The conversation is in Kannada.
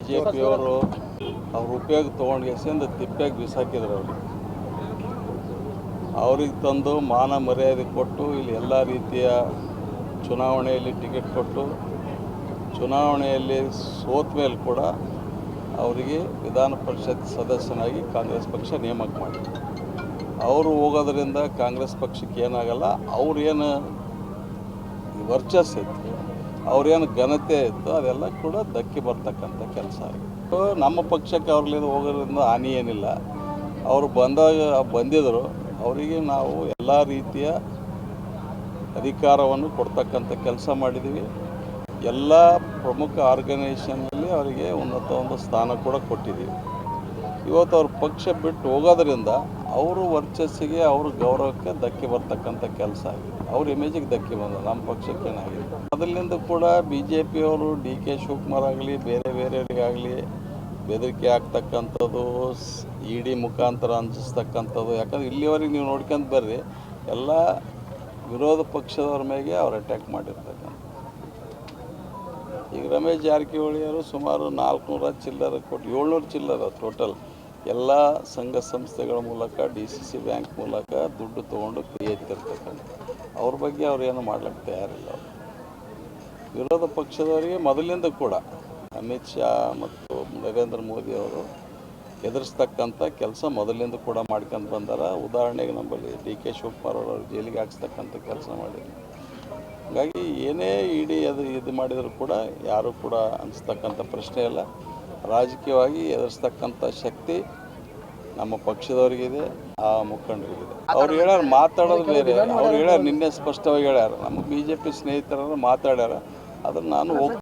ಬಿಜೆಪಿಯವರು ಅವ್ರ ಉಪಯೋಗ ತೊಗೊಂಡು ತಿಪ್ಪೆಗೆ ಬಿಸಾಕಿದ್ರು. ಅವ್ರಿಗೆ ತಂದು ಮಾನ ಮರ್ಯಾದೆ ಕೊಟ್ಟು ಇಲ್ಲಿ ಎಲ್ಲ ರೀತಿಯ ಚುನಾವಣೆಯಲ್ಲಿ ಟಿಕೆಟ್ ಕೊಟ್ಟು ಚುನಾವಣೆಯಲ್ಲಿ ಸೋತ ಮೇಲೆ ಕೂಡ ಅವರಿಗೆ ವಿಧಾನ ಪರಿಷತ್ ಸದಸ್ಯನಾಗಿ ಕಾಂಗ್ರೆಸ್ ಪಕ್ಷ ನೇಮಕ ಮಾಡಿದೆ. ಅವರು ಹೋಗೋದ್ರಿಂದ ಕಾಂಗ್ರೆಸ್ ಪಕ್ಷಕ್ಕೆ ಏನಾಗಲ್ಲ, ಅವ್ರೇನು ವರ್ಚಸ್ಸಿತ್ತು, ಅವ್ರೇನು ಘನತೆ ಇತ್ತು, ಅದೆಲ್ಲ ಕೂಡ ಧಕ್ಕೆ ಬರ್ತಕ್ಕಂಥ ಕೆಲಸ ಆಗಿದೆ. ನಮ್ಮ ಪಕ್ಷಕ್ಕೆ ಅವ್ರಲ್ಲಿ ಹೋಗೋದ್ರಿಂದ ಹಾನಿ ಏನಿಲ್ಲ. ಅವರು ಬಂದಿದ್ದರು, ಅವರಿಗೆ ನಾವು ಎಲ್ಲ ರೀತಿಯ ಅಧಿಕಾರವನ್ನು ಕೊಡ್ತಕ್ಕಂಥ ಕೆಲಸ ಮಾಡಿದ್ದೀವಿ. ಎಲ್ಲ ಪ್ರಮುಖ ಆರ್ಗನೈಸೇಷನ್ನಲ್ಲಿ ಅವರಿಗೆ ಉನ್ನತ ಒಂದು ಸ್ಥಾನ ಕೂಡ ಕೊಟ್ಟಿದ್ದೀವಿ. ಇವತ್ತು ಅವ್ರ ಪಕ್ಷ ಬಿಟ್ಟು ಹೋಗೋದ್ರಿಂದ ಅವರು ವರ್ಚಸ್ಸಿಗೆ, ಅವ್ರ ಗೌರವಕ್ಕೆ ಧಕ್ಕೆ ಬರ್ತಕ್ಕಂಥ ಕೆಲಸ ಆಗಿದೆ. ಅವ್ರ ಇಮೇಜಿಗೆ ಧಕ್ಕೆ ಬಂದ, ನಮ್ಮ ಪಕ್ಷಕ್ಕೇನಾಗಿದೆ. ಮೊದಲಿನಿಂದ ಕೂಡ BJPಯವರು DK ಶಿವಕುಮಾರ್ ಆಗಲಿ ಬೇರೆಯವರಿಗಾಗಲಿ ಬೆದರಿಕೆ ಆಗ್ತಕ್ಕಂಥದ್ದು, ED ಮುಖಾಂತರ ಅಂಜಿಸ್ತಕ್ಕಂಥದ್ದು. ಯಾಕಂದರೆ ಇಲ್ಲಿವರೆಗೆ ನೀವು ನೋಡ್ಕೊಂಡು ಬರ್ರಿ, ಎಲ್ಲ ವಿರೋಧ ಪಕ್ಷದವ್ರ ಮೇಲೆ ಅವ್ರು ಅಟ್ಯಾಕ್ ಮಾಡಿರ್ತಕ್ಕಂಥ. ಈಗ ರಮೇಶ್ ಜಾರಕಿಹೊಳಿ ಅವರು ಸುಮಾರು 400 ಚಿಲ್ಲರೆ ಕೋಟಿ, 700 ಚಿಲ್ಲರೆ ಟೋಟಲ್ ಎಲ್ಲ ಸಂಘ ಸಂಸ್ಥೆಗಳ ಮೂಲಕ DCC ಬ್ಯಾಂಕ್ ಮೂಲಕ ದುಡ್ಡು ತೊಗೊಂಡು ಕೈ ಎತ್ತಿರ್ತಕ್ಕಂಥ. ಅವ್ರ ಬಗ್ಗೆ ಅವ್ರೇನು ಮಾಡ್ಲಿಕ್ಕೆ ತಯಾರಿಲ್ಲ. ವಿರೋಧ ಪಕ್ಷದವರಿಗೆ ಮೊದಲಿಂದ ಕೂಡ ಅಮಿತ್ ಶಾ ಮತ್ತು ನರೇಂದ್ರ ಮೋದಿ ಅವರು ಎದುರಿಸ್ತಕ್ಕಂಥ ಕೆಲಸ ಮೊದಲಿಂದ ಕೂಡ ಮಾಡ್ಕೊಂಡು ಬಂದಾರ. ಉದಾಹರಣೆಗೆ ನಮ್ಮಲ್ಲಿ DK ಶಿವಕುಮಾರ್ ಅವರು ಜೈಲಿಗೆ ಹಾಕ್ಸ್ತಕ್ಕಂಥ ಕೆಲಸ ಮಾಡಿದ್ರು. ಹಾಗಾಗಿ ಏನೇ ಇದು ಮಾಡಿದರೂ ಕೂಡ ಯಾರೂ ಕೂಡ ಅನಿಸ್ತಕ್ಕಂಥ ಪ್ರಶ್ನೆ ಇಲ್ಲ. ರಾಜಕೀಯವಾಗಿ ಎದುರಿಸ್ತಕ್ಕಂಥ ಶಕ್ತಿ ನಮ್ಮ ಪಕ್ಷದವರಿಗಿದೆ, ಆ ಮುಖಂಡರಿಗಿದೆ. ಅವ್ರು ಹೇಳ್ಯಾರ, ಮಾತಾಡೋದು ಬೇರೆ. ಅವ್ರು ಹೇಳ್ಯಾರ, ನಿನ್ನೆ ಸ್ಪಷ್ಟವಾಗಿ ಹೇಳ್ಯಾರ, ನಮ್ಮ BJP ಸ್ನೇಹಿತರನ್ನು ಮಾತಾಡ್ಯಾರ. ಅದನ್ನು ನಾನು